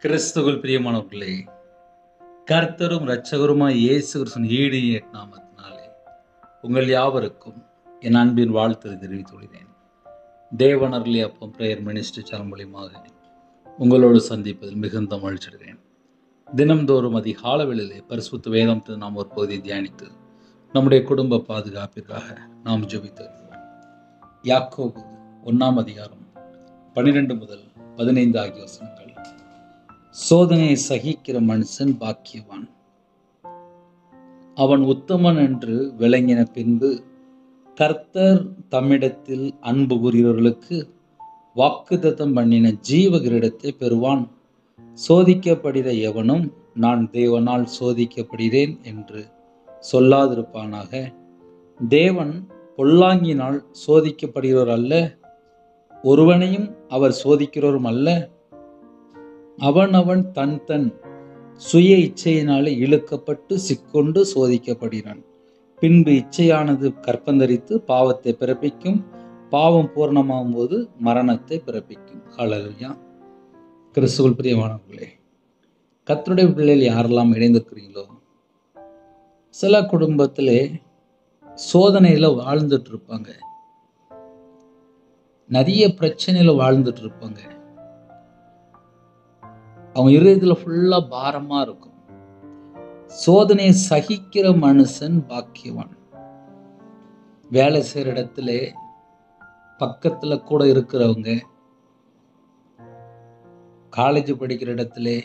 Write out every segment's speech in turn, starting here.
கிறிஸ்துவுக்குள் பிரியமானவர்களே, கர்த்தரும் இரட்சகருமாய் இயேசு கிறிஸ்துவின் ஈடிய நாமத்தினாலே உங்கள் யாவருக்கும் என் அன்பின் வாழ்த்து தெரிவித்துள்ளேன். தேவனர்லி அப்பம் பிரேயர் மினிஸ்ட்ரி சேனல் மூலியமாக உங்களோடு சந்திப்பதில் மிகுந்த மகிழ்ச்சியடைகிறேன். தினம்தோறும் அதிகால வேளையிலே பரிசுத்த வேதத்தில் நாம் ஒரு பகுதியை தியானித்து நம்முடைய குடும்ப பாதுகாப்பிற்காக நாம் ஜெபித்தோம். யாக்கோபு 1 அதிகாரம் 12 முதல் 15 ஆகிய வசனங்கள். சோதனையை சகிக்கிற மனுஷன் பாக்கியவான், அவன் உத்தமன் என்று விளங்கின பின்பு கர்த்தர் தம்மிடத்தில் அன்பு கூறுகிறவர்களுக்கு வாக்குத்தத்தம் பண்ணின ஜீவ கிரீடத்தை பெறுவான். சோதிக்கப்படுகிற எவனும் நான் தேவனால் சோதிக்கப்படுகிறேன் என்று சொல்லாதிருப்பானாக. தேவன் பொல்லாங்கினால் சோதிக்கப்படுகிறவர் அல்ல, ஒருவனையும் அவர் சோதிக்கிறவரும் அல்ல. அவன் தன் சுய இச்சையினாலே இழுக்கப்பட்டு சிக்கொண்டு சோதிக்கப்படுகிறான். பின்பு இச்சையானது கற்பந்தரித்து பாவத்தை பிறப்பிக்கும், பாவம் பூர்ணமாகும் போது மரணத்தை பிறப்பிக்கும். ஹல்லேலூயா. கிறிஸ்துவுக்குள் பிரியமானவர்களே, கர்த்தருடைய பிள்ளைகள் யாரெல்லாம் இணைந்திருக்கிறீங்களோ, சில குடும்பத்திலே சோதனையில வாழ்ந்துட்டு இருப்பாங்க, நிறைய பிரச்சனையில வாழ்ந்துட்டு இருப்பாங்க. அவங்க இருதயத்துல ஃபுல்லா பாரமா இருக்கும். சோதனையை சகிக்கிற மனுஷன் பாக்கியவான். வேலை செய்யற இடத்துல பக்கத்துல கூட இருக்கிறவங்க, காலேஜ் படிக்கிற இடத்துல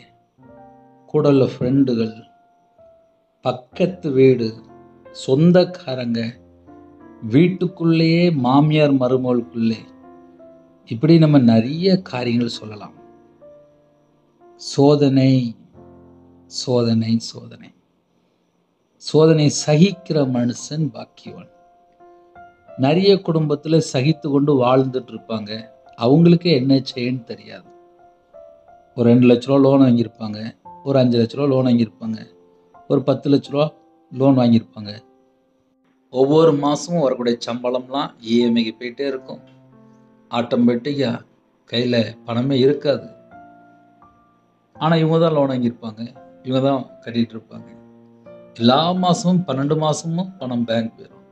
கூட உள்ள ஃப்ரெண்டுகள், பக்கத்து வீடு, சொந்தக்காரங்க, வீட்டுக்குள்ளேயே மாமியார் மருமகளுக்குள்ளே, இப்படி நம்ம நிறைய காரியங்கள் சொல்லலாம். சோதனை சோதனை சோதனை சோதனை சகிக்கிற மனுஷன் பாக்கியவான். நிறைய குடும்பத்துல சகித்து கொண்டு வாழ்ந்துட்டு இருப்பாங்க. அவங்களுக்கு என்ன செய்யன்னு தெரியாது. ஒரு 2 லட்ச ரூபா லோன் வாங்கியிருப்பாங்க, ஒரு 5 லட்ச ரூபா லோன் வாங்கியிருப்பாங்க, ஒரு 10 லட்ச ரூபா லோன் வாங்கியிருப்பாங்க. ஒவ்வொரு மாசமும் வரக்கூடிய சம்பளம்லாம் இஎம்ஐக்கு போயிட்டே இருக்கும். ஆட்டோமேட்டிக்கா கையில பணமே இருக்காது. ஆனால் இவங்க தான் லோன் வாங்கியிருப்பாங்க, இவங்க தான் கட்டிகிட்டு இருப்பாங்க. எல்லா மாதமும் 12 மாதமும் பணம் பேங்க் போயிடும்.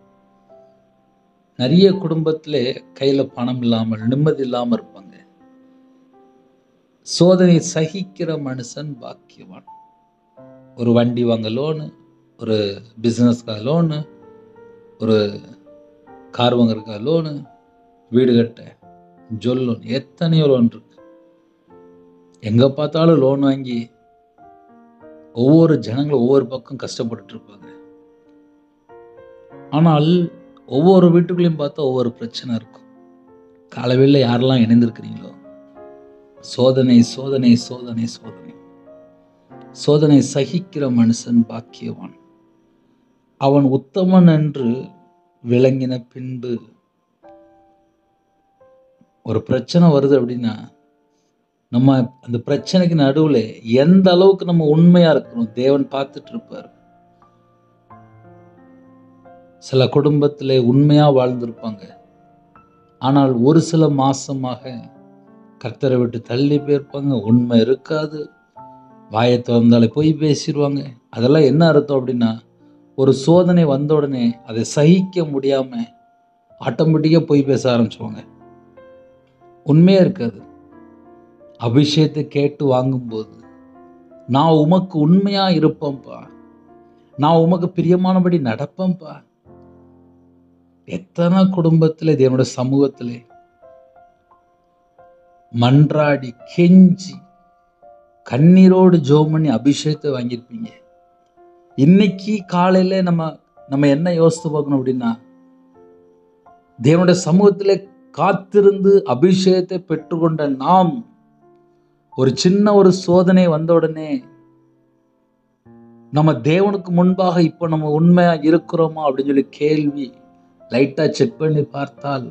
நிறைய குடும்பத்தில் கையில் பணம் இல்லாமல் நிம்மதி இல்லாமல் இருப்பாங்க. சோதனை சகிக்கிற மனுஷன் பாக்கியவான். ஒரு வண்டி வாங்க லோனு, ஒரு பிஸ்னஸ்க்காக லோனு, ஒரு கார் வாங்குறதுக்காக லோனு, வீடு கட்ட ஜொல் லோன், எத்தனையோ லோன் இருக்கு. எங்கே பார்த்தாலும் லோன் வாங்கி ஒவ்வொரு ஜனங்களும் ஒவ்வொரு பக்கம் கஷ்டப்பட்டு இருப்பாங்க. ஆனால் ஒவ்வொரு வீட்டுக்குள்ளேயும் பார்த்தா ஒவ்வொரு பிரச்சனை இருக்கும். காலவேளை யாரெல்லாம் இணைந்திருக்கிறீங்களோ, சோதனை சோதனை சோதனை சோதனை சோதனை சகிக்கிற மனுஷன் பாக்கியவான், அவன் உத்தமன் என்று விளங்கின பின்பு. ஒரு பிரச்சனை வருது அப்படின்னா நம்ம அந்த பிரச்சனைக்கு நடுவில் எந்த அளவுக்கு நம்ம உண்மையா இருக்கணும் தேவன் பார்த்துட்டு இருப்பார். சில குடும்பத்தில் உண்மையா வாழ்ந்திருப்பாங்க, ஆனால் ஒரு சில மாசமாக கர்த்தரை விட்டு தள்ளி போயிருப்பாங்க. உண்மை இருக்காது, வாயை திறந்தாலே போய் பேசிடுவாங்க. அதெல்லாம் என்ன அர்த்தம் அப்படின்னா, ஒரு சோதனை வந்த உடனே அதை சகிக்க முடியாம ஆட்டோமேட்டிக்கா போய் பேச ஆரம்பிச்சுவாங்க. உண்மையா இருக்காது. அபிஷேகத்தை கேட்டு வாங்கும்போது, நான் உமக்கு உண்மையா இருப்பேன்ப்பா, நான் உமக்கு பிரியமானபடி நடப்பேன்ப்பா. எத்தனை குடும்பத்தில் என்னோட சமூகத்திலே மன்றாடி கெஞ்சி கண்ணீரோடு ஜெபம் பண்ணி அபிஷேகத்தை வாங்கியிருப்பீங்க. இன்னைக்கு காலையில நம்ம என்ன யோசித்து பார்க்கணும் அப்படின்னா, தேவனுடைய சமூகத்திலே காத்திருந்து அபிஷேகத்தை பெற்றுக்கொண்ட நாம் ஒரு சின்ன ஒரு சோதனை வந்த உடனே நம்ம தேவனுக்கு முன்பாக இப்போ நம்ம உண்மையா இருக்கிறோமா அப்படின்னு சொல்லி கேள்வி லைட்டா செக் பண்ணி பார்த்தால்,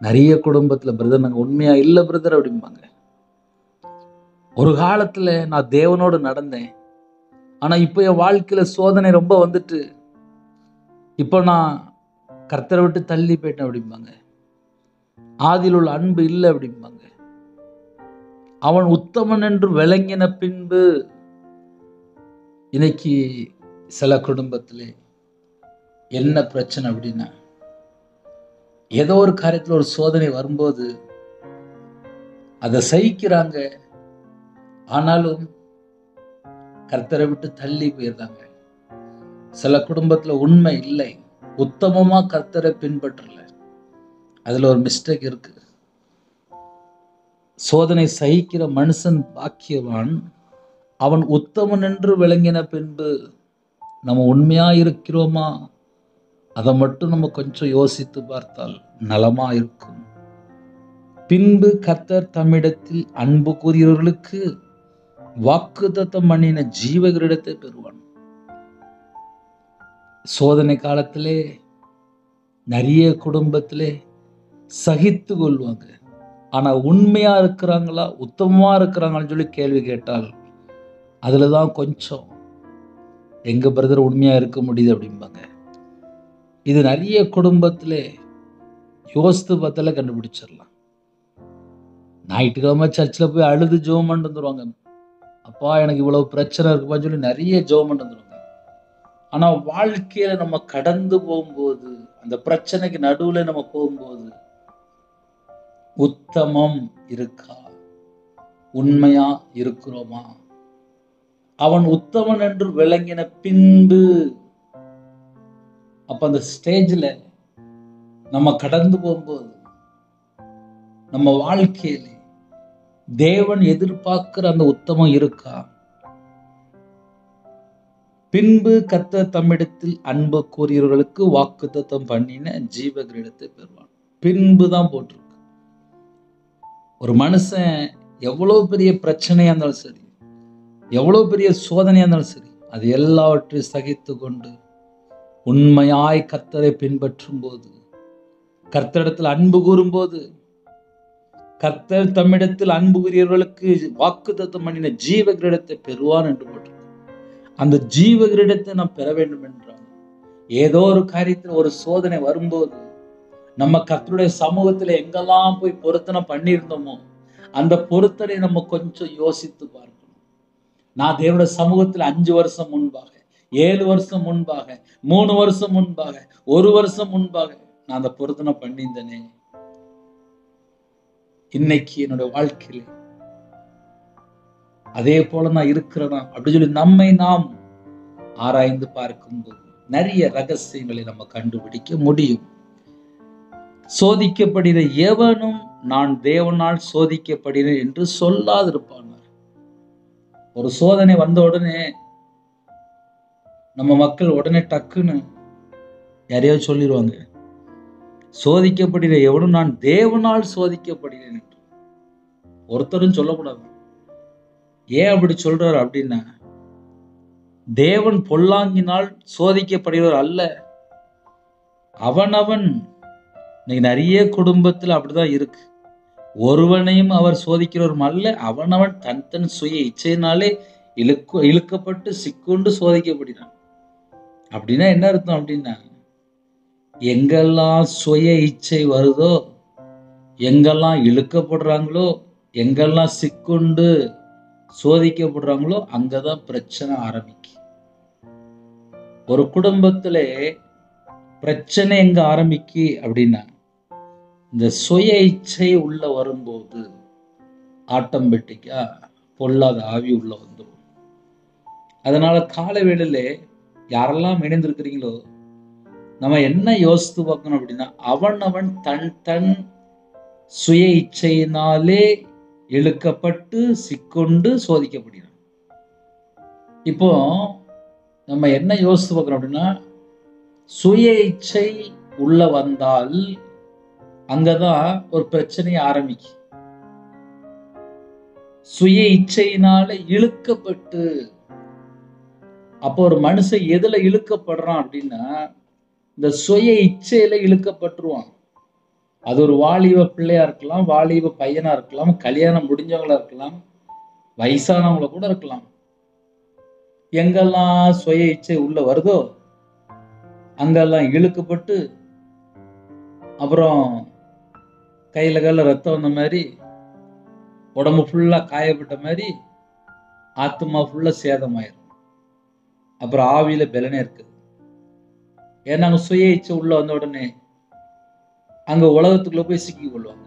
நிறைய குடும்பத்துல பிரதர் நாங்க உண்மையா இல்லை பிரதர் அப்படிம்பாங்க. ஒரு காலத்துல நான் தேவனோடு நடந்தேன், ஆனா இப்போ என் வாழ்க்கையில சோதனை ரொம்ப வந்துட்டு, இப்போ நான் கர்த்தரை விட்டு தள்ளி போயிட்டேன் அப்படிம்பாங்க. ஆதியில் உள்ள அன்பு இல்லை அப்படிம்பாங்க. அவன் உத்தமன் என்று விளங்கின பின்பு. இன்னைக்கு சில குடும்பத்திலே என்ன பிரச்சனை அப்படின்னா, ஏதோ ஒரு காரியத்தில் ஒரு சோதனை வரும்போது அதை சகிக்கிறாங்க, ஆனாலும் கர்த்தரை விட்டு தள்ளி போயிருந்தாங்க. சில குடும்பத்துல உண்மை இல்லை, உத்தமமா கர்த்தரை பின்பற்றல, அதுல ஒரு மிஸ்டேக் இருக்கு. சோதனை சகிக்கிற மனுஷன் பாக்கியவான், அவன் உத்தமன் என்று விளங்கின பின்பு. நம்ம உண்மையா இருக்கிறோமா, அதை மட்டும் நம்ம கொஞ்சம் யோசித்து பார்த்தால் நலமா இருக்கும். பின்பு கர்த்தர் தம்மிடத்தில் அன்பு கூறியவர்களுக்கு வாக்குத்தத்தம் பண்ணின ஜீவ கிரீடத்தை பெறுவான். சோதனை காலத்திலே நிறைய குடும்பத்திலே சகித்து கொள்வாங்க, ஆனா உண்மையா இருக்கிறாங்களா உத்தமமா இருக்கிறாங்கன்னு சொல்லி கேள்வி கேட்டால் அதுலதான் கொஞ்சம் எங்க பிரதர் உண்மையா இருக்க முடியுது அப்படிம்பாங்க. இது நிறைய குடும்பத்திலே யோசித்து பார்த்தால கண்டுபிடிச்சிடலாம். ஞாயிற்றுக்கிழமை சர்ச்சில் போய் அழுது ஜெபம் பண்ணிட்டு வந்துருவாங்க, அப்பா எனக்கு இவ்வளவு பிரச்சனை இருக்குப்பான்னு சொல்லி நிறைய ஜெபம் பண்ணிட்டு வந்துருவாங்க. ஆனா வாழ்க்கையில நம்ம கடந்து போகும்போது, அந்த பிரச்சனைக்கு நடுவுல நம்ம போகும்போது உத்தமம் இருக்கா, உண்மையா இருக்கிறோமா? அவன் உத்தமன் என்று விளங்கின பின்பு. அப்ப அந்த ஸ்டேஜ்ல நம்ம கடந்து போகும்போது நம்ம வாழ்க்கையில தேவன் எதிர்பார்க்கிற அந்த உத்தமம் இருக்கா? பின்பு கர்த்தர் தம்மிடத்தில் அன்பு கூறியவர்களுக்கு வாக்குத்தத்தம் பண்ணின ஜீவ கிரீடத்தை பெறுவான். பின்புதான் போட்டிருக்கு. ஒரு மனுஷன் எவ்வளவு பெரிய பிரச்சனையா இருந்தாலும் சரி, எவ்வளவு பெரிய சோதனையா இருந்தாலும் சரி, அது எல்லாவற்றையும் சகித்து கொண்டு உண்மையாய் கர்த்தரை பின்பற்றும் போது, கர்த்தரிடத்தில் அன்பு கூறும்போது, கர்த்தர் தம்மிடத்தில் அன்பு கூறியவர்களுக்கு வாக்குத்தத்தம் பண்ணின ஜீவ கிரீடத்தை பெறுவான் என்று போட்டிருக்கு. அந்த ஜீவ கிரீடத்தை நாம் பெற வேண்டும் என்றால், ஏதோ ஒரு காரியத்தில் ஒரு சோதனை வரும்போது நம்ம கர்த்தருடைய சமூகத்துல எங்கெல்லாம் போய் பொருத்தனை பண்ணியிருந்தோமோ அந்த பொருத்தனை நம்ம கொஞ்சம் யோசித்து பார்க்கணும். நான் தேவனுடைய சமூகத்துல 5 வருஷம் முன்பாக, 7 வருஷம் முன்பாக, 3 வருஷம் முன்பாக, 1 வருஷம் முன்பாக நான் அந்த பொருத்தனை பண்ணியிருந்தேனே, இன்னைக்கு என்னுடைய வாழ்க்கையில அதே போல நான் இருக்கிறேனா அப்படின்னு சொல்லி நம்மை நாம் ஆராய்ந்து பார்க்கும்போது நிறைய ரகசியங்களை நம்ம கண்டுபிடிக்க முடியும். சோதிக்கப்படுகிற எவனும் நான் தேவனால் சோதிக்கப்படுகிறேன் என்று சொல்லாதிருப்பானார். ஒரு சோதனை வந்த உடனே நம்ம மக்கள் உடனே டக்குன்னு யாரையாவது சொல்லிடுவாங்க, சோதிக்கப்படுகிற எவனும் நான் தேவனால் சோதிக்கப்படுகிறேன் என்று. ஒருத்தரும் சொல்லக்கூடாது. ஏன் அப்படி சொல்றாரு அப்படின்னா, தேவன் பொல்லாங்கினால் சோதிக்கப்படுகிறவர் அல்ல. அவனவன் இன்னைக்கு நிறைய குடும்பத்துல அப்படிதான் இருக்கு. ஒருவனையும் அவர் சோதிக்கிறவரும் அல்ல, அவனவன் தன் தன் சுய இச்சையினாலே இழுக்கப்பட்டு சிக்குண்டு சோதிக்கப்படுகிறான். அப்படின்னா என்ன அர்த்தம் அப்படின்னா, எங்கெல்லாம் சுய இச்சை வருதோ, எங்கெல்லாம் இழுக்கப்படுறாங்களோ, எங்கெல்லாம் சிக்குண்டு சோதிக்கப்படுறாங்களோ அங்கதான் பிரச்சனை ஆரம்பிக்கும். ஒரு குடும்பத்திலே பிரச்சனை எங்க ஆரம்பிக்கு அப்படின்னா, இந்த சுய இச்சை உள்ள வரும்போது ஆட்டோமேட்டிக்கா பொல்லாத ஆவி உள்ள வந்துடும். அதனால கால வேளையில யாரெல்லாம் இணைந்திருக்கிறீங்களோ நம்ம என்ன யோசித்து பார்க்கணும் அப்படின்னா, அவன் தன் தன் சுய இச்சையினாலே இழுக்கப்பட்டு சிக்கொண்டு சோதிக்கப்படுகிறான். இப்போ நம்ம என்ன யோசித்து பார்க்கிறோம் அப்படின்னா, சுய இச்சை உள்ள வந்தால் அங்கதான் ஒரு பிரச்சனை ஆரம்பிக்கும். சுய இச்சையினால இழுக்கப்பட்டு, அப்போ ஒரு மனுஷன் எதுல இழுக்கப்படுறான் அப்படின்னா, இந்த சுய இச்சையில இழுக்கப்பட்டுருவான். அது ஒரு வாலிப பிள்ளையா இருக்கலாம், வாலிப பையனா இருக்கலாம், கல்யாணம் முடிஞ்சவங்களா இருக்கலாம், வயசானவங்கள கூட இருக்கலாம். எங்கெல்லாம் சுய இச்சை உள்ள வருதோ அங்கெல்லாம் இழுக்கப்பட்டு, அப்புறம் கையில கையில ரத்தம் வந்த மாதிரி உடம்பு ஃபுல்லா காயப்பட்ட மாதிரி ஆத்மா ஃபுல்லா சேதமாயிரும். அப்புறம் ஆவியில பலனே இருக்கு. ஏன்னா அங்க சுய இச்சை உள்ள வந்த உடனே அங்க உலகத்துக்குள்ள போய் சிக்கிக் கொள்வாங்க.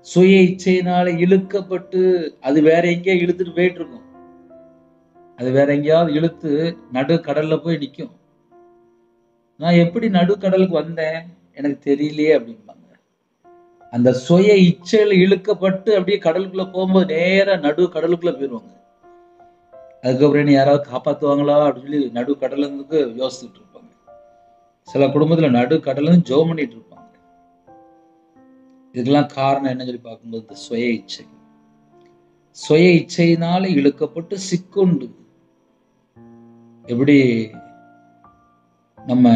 சுய இச்சையினால இழுக்கப்பட்டு அது வேற எங்கேயோ இழுத்துட்டு போயிட்டு இருக்கும். அது வேற எங்கேயாவது இழுத்து நடு கடல்ல போய் நிற்கும். நான் எப்படி நடுக்கடலுக்கு வந்தேன் எனக்கு தெரியலையே அப்படிம்பாங்க. அந்த சுய இச்சையில இழுக்கப்பட்டு அப்படியே கடலுக்குள்ள போகும்போது நேரா நடு கடலுக்குள்ள போயிடுவாங்க. அதுக்கப்புறம் என்ன யாராவது காப்பாத்துவாங்களா அப்படின்னு சொல்லி நடு கடலுக்கு யோசிச்சுட்டு இருப்பாங்க. சில குடும்பத்துல நடு கடலும் ஜெபம் பண்ணிட்டு இருப்பாங்க. இதுக்கெல்லாம் காரணம் என்ன சொல்லி பார்க்கும்போது சுய இச்சை. சுய இச்சையினால இழுக்கப்பட்டு சிக்குண்டு எப்படி நம்ம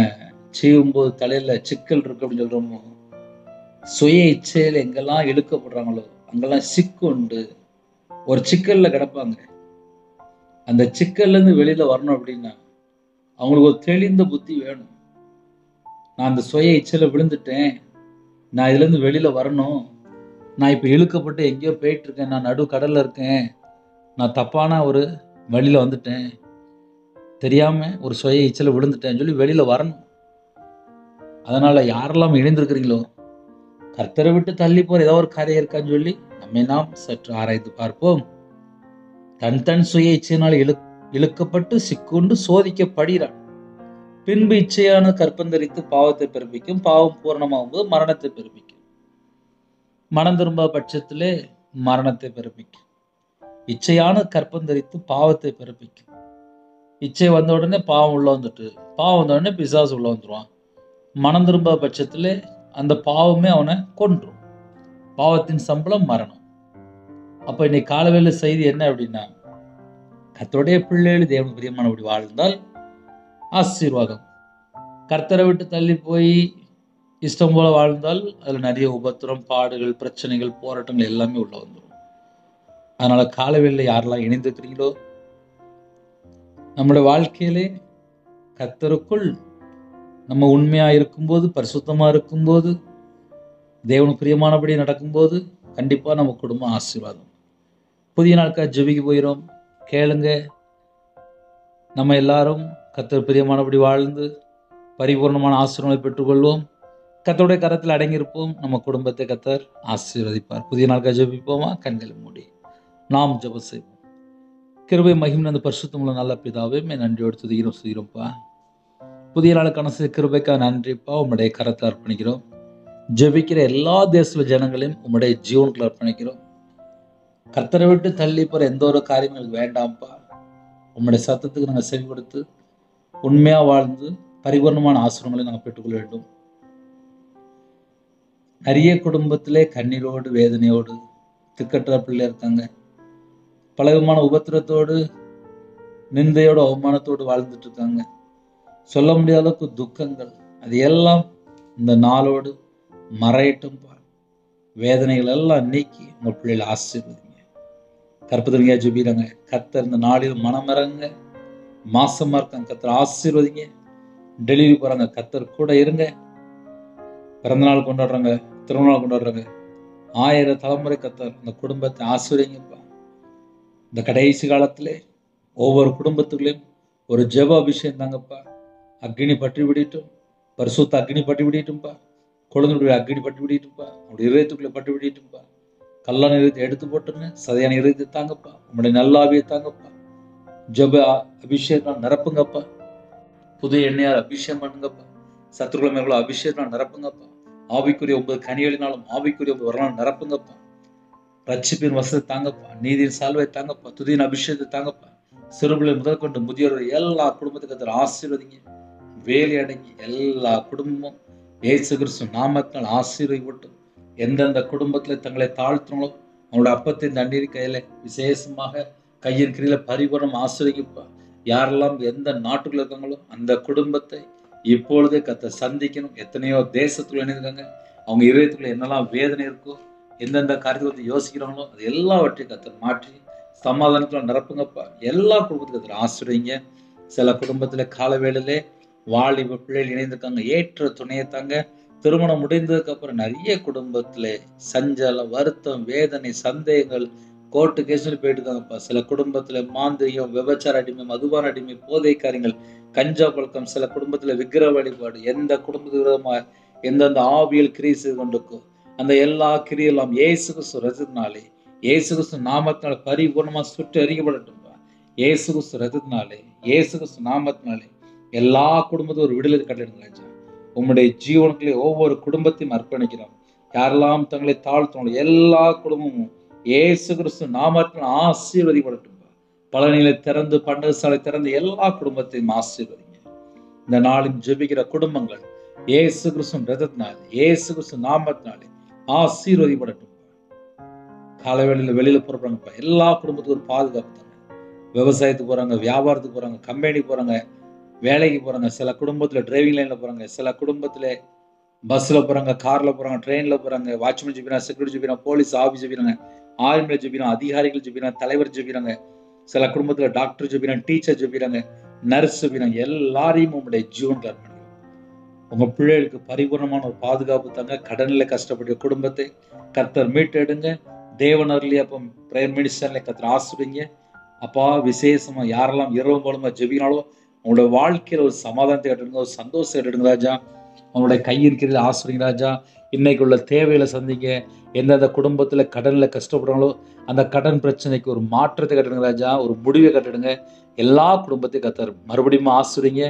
செய்யும்போது தலையில சிக்கல் இருக்கு அப்படின்னு சொல்றோமோ, சுய இச்சையில எங்கெல்லாம் இழுக்கப்படுறாங்களோ அங்கெல்லாம் சிக்குண்டு ஒரு சிக்கல்ல கிடப்பாங்க. அந்த சிக்கல்ல இருந்து வெளியில வரணும் அப்படின்னா அவங்களுக்கு ஒரு தெளிந்த புத்தி வேணும். நான் அந்த சுய இச்சையில விழுந்துட்டேன், நான் இதுல இருந்து வெளியில வரணும், நான் இப்ப இழுக்கப்பட்டு எங்கேயோ போயிட்டு இருக்கேன், நான் நடு கடல்ல இருக்கேன், நான் தப்பான ஒரு வழியில வந்துட்டேன், தெரியாம ஒரு சுய இச்சையில விழுந்துட்டேன்னு சொல்லி வெளியில வரணும். அதனால யாரெல்லாம் இணைந்திருக்கிறீங்களோ கர்த்தரை விட்டு தள்ளி போற ஏதோ ஒரு காரியம் இருக்கான்னு சொல்லி நம்மை நாம் சற்று ஆராய்ந்து பார்ப்போம். தன் சுய இச்சையினால் இழுக்கப்பட்டு சிக்குண்டு சோதிக்கப்படுகிறான். பின்பு இச்சையான கற்பந்தரித்து பாவத்தை பிறப்பிக்கும். பாவம் பூரணமாகும் போது மரணத்தை பிறப்பிக்கும். மனம் திரும்ப பட்சத்திலே மரணத்தை பிறப்பிக்கும். இச்சையான கற்பந்தரித்து பாவத்தை பிறப்பிக்கும். இச்சை வந்த உடனே பாவம் உள்ள வந்துட்டு, பாவம் வந்த உடனே பிசாசு உள்ள வந்துருவான். மனம் திரும்ப பட்சத்திலே அந்த பாவமே அவனை கொன்றும். பாவத்தின் சம்பளம் மரணம். அப்ப இன்னைக்கு காலவேளை செய்தி என்ன அப்படின்னா, கர்த்தருடைய பிள்ளைகள் தேவன் பிரியமானபடி வாழ்ந்தால் ஆசீர்வாதம். கர்த்தரை விட்டு தள்ளி போய் இஷ்டம் போல வாழ்ந்தால் அதுல நிறைய உபத்திரம், பாடுகள், பிரச்சனைகள், போராட்டங்கள் எல்லாமே உள்ள வந்துடும். அதனால காலவேளையில யாரெல்லாம் இணைந்திருக்கிறீங்களோ நம்முடைய வாழ்க்கையிலே கர்த்தருக்குள் நம்ம உண்மையா இருக்கும்போது, பரிசுத்தமா இருக்கும்போது, தேவனுக்கு பிரியமானபடி நடக்கும்போது கண்டிப்பா நம்ம குடும்பம் ஆசீர்வாதம். புதிய நாட்கள் ஜெபிக்க போகிறோம். கேளுங்க. நம்ம எல்லாரும் கர்த்தர் பிரியமானபடி வாழ்ந்து பரிபூர்ணமான ஆசீர்வாதங்களை பெற்றுக்கொள்வோம். கர்த்தருடைய கரத்தில் அடங்கியிருப்போம். நம்ம குடும்பத்தை கர்த்தர் ஆசீர்வதிப்பார். புதிய நாட்கள் ஜெபிப்போமா? கண்களை மூடி நாம் ஜெபம் செய்வோம். கிருபை மகிமை அந்த பரிசுத்தமுள்ள நல்ல பிதாவே, நன்றியோடு துதிக்கிறோம்ப்பா. புதிய நாளுக்கான கிருபைக்காக நன்றிப்பா. உம்முடைய கரத்தை அர்ப்பணிக்கிறோம். ஜெபிக்கிற எல்லா தேச ஜனங்களையும் உம்முடைய ஜீவனுக்குள்ள அர்ப்பணிக்கிறோம். கர்த்தரை விட்டு தள்ளி போற எந்த ஒரு காரியமும் எங்களுக்கு வேண்டாம்ப்பா. உம்முடைய சத்தத்துக்கு நாங்கள் செவி கொடுத்து உண்மையா வாழ்ந்து பரிபூர்ணமான ஆசீர்வாதங்களை நாங்கள் பெற்றுக்கொள்ள வேண்டும். நிறைய குடும்பத்திலே கண்ணீரோடு வேதனையோடு திக்கற்ற பிள்ளை இருக்காங்க. பலவிதமான உபத்திரத்தோடு நிந்தையோடு அவமானத்தோடு வாழ்ந்துட்டு இருக்காங்க. சொல்ல முடியாத அளவுக்கு துக்கங்கள், அது எல்லாம் இந்த நாளோடு மறையட்டும்பா. வேதனைகள் எல்லாம் நீக்கி உங்க பிள்ளைகளை ஆசீர்வதிங்க. கற்பதிங்க ஜெபிக்கிறாங்க. கர்த்தர் இந்த நாளில் மனமிறங்க. மாசமா இருக்காங்க, கர்த்தர் ஆசீர்வதிங்க. டெலிவரி போறாங்க, கர்த்தர் கூட இருங்க. பிறந்த நாள் கொண்டாடுறாங்க, திருமணம் கொண்டாடுறாங்க, 1000 தலைமுறை கர்த்தர் அந்த குடும்பத்தை ஆசீர்வதிங்கப்பா. இந்த கடைசி காலத்திலே ஒவ்வொரு குடும்பத்துக்குள்ளேயும் ஒரு ஜெப அபிஷேகம் தாங்கப்பா. அக்னி பற்றி விடிட்டும், பரிசுத்த அக்னி பற்றி விடிட்டும்பா. குழந்தைகளுடைய அக்னி பற்றி விடிட்டும்பா. அவருடைய இதயத்துக்குள்ளே பற்றி விடிட்டும்பா. கல்லான இதயத்தை எடுத்து போட்டுங்க. சதையான இதயத்தை தாங்கப்பா. உங்களுடைய நல்லாவியை தாங்கப்பா. ஜெப அபிஷேகம் நிரப்புங்கப்பா. புது எண்ணெயால் அபிஷேகம் பண்ணுங்கப்பா. சத்துருக்களை மேல அபிஷேகம் நிரப்புங்கப்பா. ஆவிக்குரிய 9 கனிகளினாலும் ஆவிக்குரிய 9 வரலாம் நிரப்புங்கப்பா. ரட்சிப்பின் வசதி தாங்கப்பா. நீதியின் சால்வை தாங்கப்பா. துதியின் அபிஷேகத்தை தாங்கப்பா. சிறுபிள்ளை முதல் கொண்டு முதியோர் எல்லா குடும்பத்துக்கு ஆசீர்வதிங்க. வேலை அடங்கி எல்லா குடும்பமும் இயேசு கிறிஸ்து நாமத்தினால் ஆசீர்வதிக்கப்பட்டு எந்தெந்த குடும்பத்தில் தங்களை தாழ்த்தினாலும் அவங்களோட அப்பத்தை தண்ணீர் கையில விசேஷமாக கையின் கீழே பரிபூர்ணம் ஆசீர்வதிக்கப்பா. யாரெல்லாம் எந்த நாட்டுக்குள்ள இருக்காங்களோ அந்த குடும்பத்தை இப்பொழுதே கர்த்தர் சந்திக்கணும். எத்தனையோ தேசத்துல இணைந்திருக்காங்க. அவங்க இதயத்துக்குள்ள என்னெல்லாம் வேதனை இருக்கோ, எந்தெந்த காரியத்தை யோசிக்கிறாங்களோ அது எல்லாவற்றையும் கர்த்தர் மாற்றி சமாதானத்துல நிரப்புங்கப்பா. எல்லா குடும்பத்துக்கு கர்த்தர் ஆசீர்வதிங்க. சில குடும்பத்துல காலவேளையிலே வாலிப பிள்ளைகள் இணைந்திருக்காங்க. ஏற்ற துணையை தாங்க. திருமணம் முடிந்ததுக்கு அப்புறம் நிறைய குடும்பத்துல சஞ்சலம், வருத்தம், வேதனை, சந்தேகங்கள், கோர்ட்டு கேஸ்னு போயிட்டு இருக்காங்கப்பா. சில குடும்பத்துல மாந்திரிகம், விபச்சார அடிமை, மதுபான அடிமை, போதை காரியங்கள், கஞ்சா பழக்கம், சில குடும்பத்துல விக்கிரக வழிபாடு, எந்த குடும்பத்து விரோதமா எந்தெந்த ஆவியல் கிரியை செய்து கொண்டிருக்கோ அந்த எல்லா கிரியெல்லாம் இயேசு கிறிஸ்து ரத்தத்தினாலே, இயேசு கிறிஸ்து நாமத்தினால பரிபூர்ணமா சுற்றி அறிக்கப்படட்டும்பா. இயேசு கிறிஸ்து ரத்தத்தினாலே, இயேசு கிறிஸ்து நாமத்தினாலே எல்லா குடும்பத்தையும் ஒரு விடுதலை கட்டிடுங்க ராஜா. உம்முடைய ஜீவனுக்குள்ளே ஒவ்வொரு குடும்பத்தையும் அர்ப்பணிக்கிறோம். யாரெல்லாம் தங்களை தாழ்த்தணும் எல்லா குடும்பமும் இயேசு கிறிஸ்து நாமத்தினால் ஆசீர்வதிக்கப்படட்டும். பழனிகளை திறந்து, பண்டக சாலை திறந்து எல்லா குடும்பத்தையும் ஆசீர்வதிங்க. இந்த நாளில் ஜெபிக்கிற குடும்பங்கள் இயேசு கிறிஸ்து ரத்தத்தினாலே, இயேசு கிறிஸ்து நாமத்தினாலே ஆசீர்வதிக்கப்படட்டும். காலவேளையில வெளியில புறப்படுறாங்கப்பா. எல்லா குடும்பத்துக்கும் ஒரு பாதுகாப்பு தாங்க. விவசாயத்துக்கு போறாங்க, வியாபாரத்துக்கு போறாங்க, கம்பெனி போறாங்க, வேலைக்கு போறாங்க. சில குடும்பத்துல டிரைவிங் லைன்ல போறாங்க, சில குடும்பத்துல பஸ்ல போறாங்க, கார்ல போறாங்க, ட்ரெயின்ல போறாங்க. வாட்ச்மேன் ஜெபிக்கிறாங்க, செக்யூரிட்டி ஜெபிக்கிறாங்க, போலீஸ் ஆபீஸ் ஜெபிக்கிறாங்க, ஆர்மில ஜெபிக்கிறாங்க, அதிகாரிகள் ஜெபிக்கிறாங்க, தலைவர் ஜெபிக்கிறாங்க. சில குடும்பத்துல டாக்டர் ஜெபிக்கிறாங்க, டீச்சர் ஜெபிக்கிறாங்க, நர்ஸ் ஜெபிக்கிறாங்க. எல்லாரையும் உங்களுடைய ஜீவனுக்கு அர்ப்பணிக்கிறோம். உங்க பிள்ளைகளுக்கு பரிபூர்ணமான ஒரு பாதுகாப்பு தாங்க. கடனில கஷ்டப்பட்ட குடும்பத்தை கர்த்தர் மீட்டெடுங்க. தேவனர்லயே அப்போ பிரேயர் மினிஸ்டர்ல கர்த்தர் ஆசிரியங்க. அப்பா விசேஷமா யாரெல்லாம் இரவு மூலமா ஜெபிக்கிறாங்களோ அவங்களோட வாழ்க்கையில ஒரு சமாதானத்தை கட்டுங்க, ஒரு சந்தோஷத்தை கட்டுங்க ராஜா. அவங்களுடைய கையிருக்கிறது ஆசிரியங்க ராஜா. இன்னைக்கு உள்ள தேவையில சந்திங்க. எந்தெந்த குடும்பத்துல கடன்ல கஷ்டப்படுறாங்களோ அந்த கடன் பிரச்சனைக்கு ஒரு மாற்றத்தை கட்டுங்க ராஜா, ஒரு முடிவை கட்டிடுங்க. எல்லா குடும்பத்தையும் கர்த்தர் மறுபடியும் ஆசிரியங்க.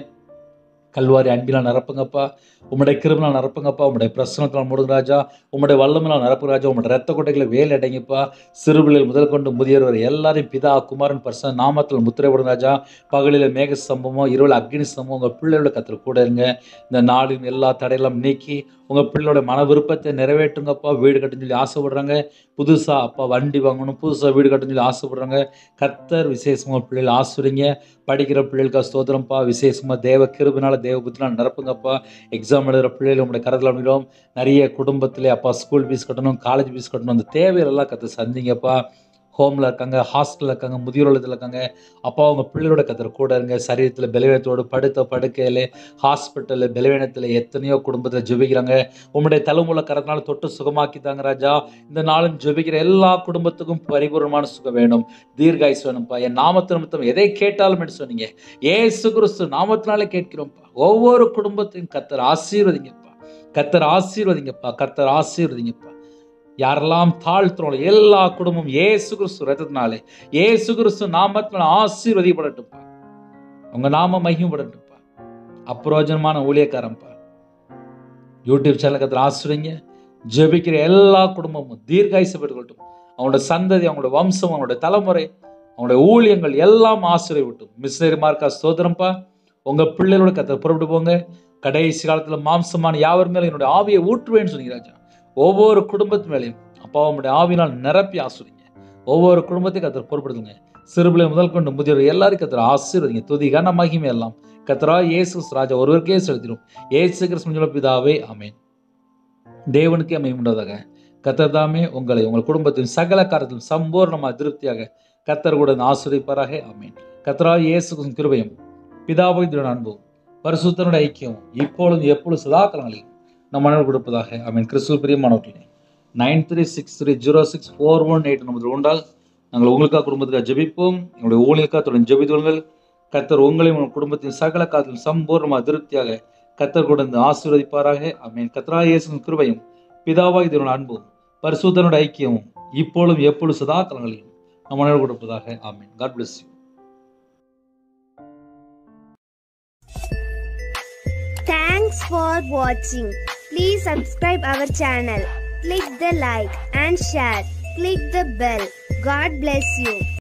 கல்வாரி அன்பினால் நிரப்புங்கப்பா, உம்முடைய கிருபையினால் நிரப்புங்கப்பா, உம்முடைய பிரசனத்தினால் மூடுங்க ராஜா, உம்முடைய வல்லமையினால் நிரப்புங்க ராஜா. உம்முடைய ரத்த கொட்டைகளை வேலை அடைங்கப்பா. சிறுபிள்ளைகள் முதல் கொண்டு முதியோர் வரை எல்லாரையும் பிதா குமாரன் பரிசுத்த நாமத்தில் முத்திரை போடுங்க ராஜா. பகலில் மேக ஸ்தம்பமோ இரவில் அக்னி ஸ்தம்பமோ உங்கள் பிள்ளைகளோட கர்த்தர் கூட இருங்க. இந்த நாளின் எல்லா தடையெல்லாம் நீக்கி உங்கள் பிள்ளையோட மன விருப்பத்தை நிறைவேற்றுங்கப்பா. வீடு கட்டுன்னு சொல்லி ஆசைப்படுறாங்க, புதுசாக அப்பா வண்டி வாங்கணும், புதுசாக வீடு கட்டுன்னு சொல்லி ஆசைப்படுறாங்க. கர்த்தர் விசேஷமாக பிள்ளைகள் ஆசிரியங்க. படிக்கிற பிள்ளைகளுக்கு ஸ்தோத்திரம்ப்பா. விசேஷமாக தேவ கிருபையினால தேவ புத்தினால் நிரப்புங்கப்பா. எக்ஸாம் எழுதுகிற பிள்ளைகள் உங்களுடைய கருத்தில் அமைக்கிறோம். நிறைய குடும்பத்திலே அப்பா ஸ்கூல் ஃபீஸ் கட்டணும், காலேஜ் ஃபீஸ் கட்டணும், அந்த தேவையெல்லாம் கர்த்தர் சந்திங்கப்பா. ஹோமில் இருக்காங்க, ஹாஸ்டலில் இருக்காங்க, முதியோர் இல்லத்தில் இருக்காங்க. அப்பா அவங்க பிள்ளைகளோட கர்த்தர் கூட இருங்க. சரீரத்தில் பலவீனத்தோடு படுத்த படுக்கையில் ஹாஸ்பிட்டலில் பலவீனத்தில் எத்தனையோ குடும்பத்தில் ஜெபிக்கிறாங்க. உங்களுடைய தலைமுறை கரத்தினால தொட்டு சுகமாக்கித்தாங்க ராஜா. இந்த நாளும் ஜெபிக்கிற எல்லா குடும்பத்துக்கும் பரிபூர்ணமான சுகம் வேணும், தீர்காயுசு வேணும்ப்பா. என் நாமத்து நிமித்தம் எதை கேட்டாலும் என்று சொன்னீங்க. இயேசு கிறிஸ்து நாமத்தினாலே கேட்கிறோம்ப்பா. ஒவ்வொரு குடும்பத்தையும் கர்த்தர் ஆசீர்வதிங்கப்பா, கர்த்தர் ஆசீர்வதிங்கப்பா, கர்த்தர் ஆசீர்வதிங்கப்பா. யாரெல்லாம் தாழ்த்துறோம் எல்லா குடும்பம் இயேசு கிறிஸ்து ரத்தத்தினாலே, இயேசு கிறிஸ்து நாமத்தினால ஆசீர்வதிக்கப்படட்டும்ப்பா. உங்க நாம மகிமைப்படட்டும்ப்பா. அப்பிரயோஜனமான ஊழியக்காரன்ப்பா. யூடியூப் சேனல் கர்த்தர் ஆசீர்வதிங்க. ஜெபிக்கிற எல்லா குடும்பமும் தீர்காயுசு பெற்றுக்கொள்ளட்டும். அவங்களோட சந்ததி, அவங்களோட வம்சம், அவங்களோட தலைமுறை, அவங்களுடைய ஊழியங்கள் எல்லாம் ஆசீர்வதிக்கட்டும். மிஷனரி மார்க்கா ஸ்தோத்திரம்ப்பா. உங்க பிள்ளைகளோட கர்த்தர் புறப்பட்டு போங்க. கடைசி காலத்துல மாம்சமான யாவர் மேலும் என்னுடைய ஆவியை ஊற்றுவேன்னு சொன்னீங்க ராஜா. ஒவ்வொரு குடும்பத்து மேலையும் அப்பா உங்களுடைய ஆவினால் நிரப்பி ஆசிரியங்க. ஒவ்வொரு குடும்பத்தையும் கர்த்தர் பொறுப்படுத்துங்க. சிறுபிள்ளை முதல் கொண்டு முதியோர் எல்லாரும் கர்த்தர் ஆசீர்வதிங்க. துதி கன மகிமை எல்லாம் கர்த்தரா இயேசு ராஜா ஒருவருக்கே செலுத்திடும். இயேசு கிறிஸ்து பிதாவே ஆமென். தேவனுக்கே மகிமை உண்டாவதாக. கர்த்தர் தாமே உங்களை உங்கள் குடும்பத்தின் சகல காரியத்திலும் சம்பூர்ணமாக திருப்தியாக கர்த்தர் கூட ஆசீர்வதிப்பாராக ஆமென். கர்த்தரா இயேசு கிறிஸ்துவின் கிருபையும் பிதாவின் அன்பும் பரிசுத்தனுடைய ஐக்கியம் இப்பொழுதும் எப்பொழுது சதா காலங்களில் நம் மனதில் கொடுப்பதாக ஆமென். கிறிஸ்துவில் பிரியமானவர்களே, 9363064118 நமது உண்டால் நாங்கள் உங்களுக்காக குடும்பத்துக்காக ஜெபிப்போம். எங்களுடைய ஊழியக்காக தொடர்ந்து ஜெபித்துள்ளுங்கள். கர்த்தர் உங்களையும் உங்கள் குடும்பத்தின் சகல காலத்திலும் சம்பூர்ணமாக திருப்தியாக கர்த்தர் கூட ஆசீர்வதிப்பாராக ஆமென். கர்த்தரா இயேசுவின் கிருபையும் பிதாவாகிய தேவனுடைய அன்பும் பரிசுத்தனுடைய ஐக்கியமும் இப்பொழுதும் எப்பொழுது சதா காலங்களிலும் நம் மனதில் கொடுப்பதாக ஆமென். God bless you. Thanks for watching. Please subscribe our channel. Click the like and share. Click the bell. God bless you.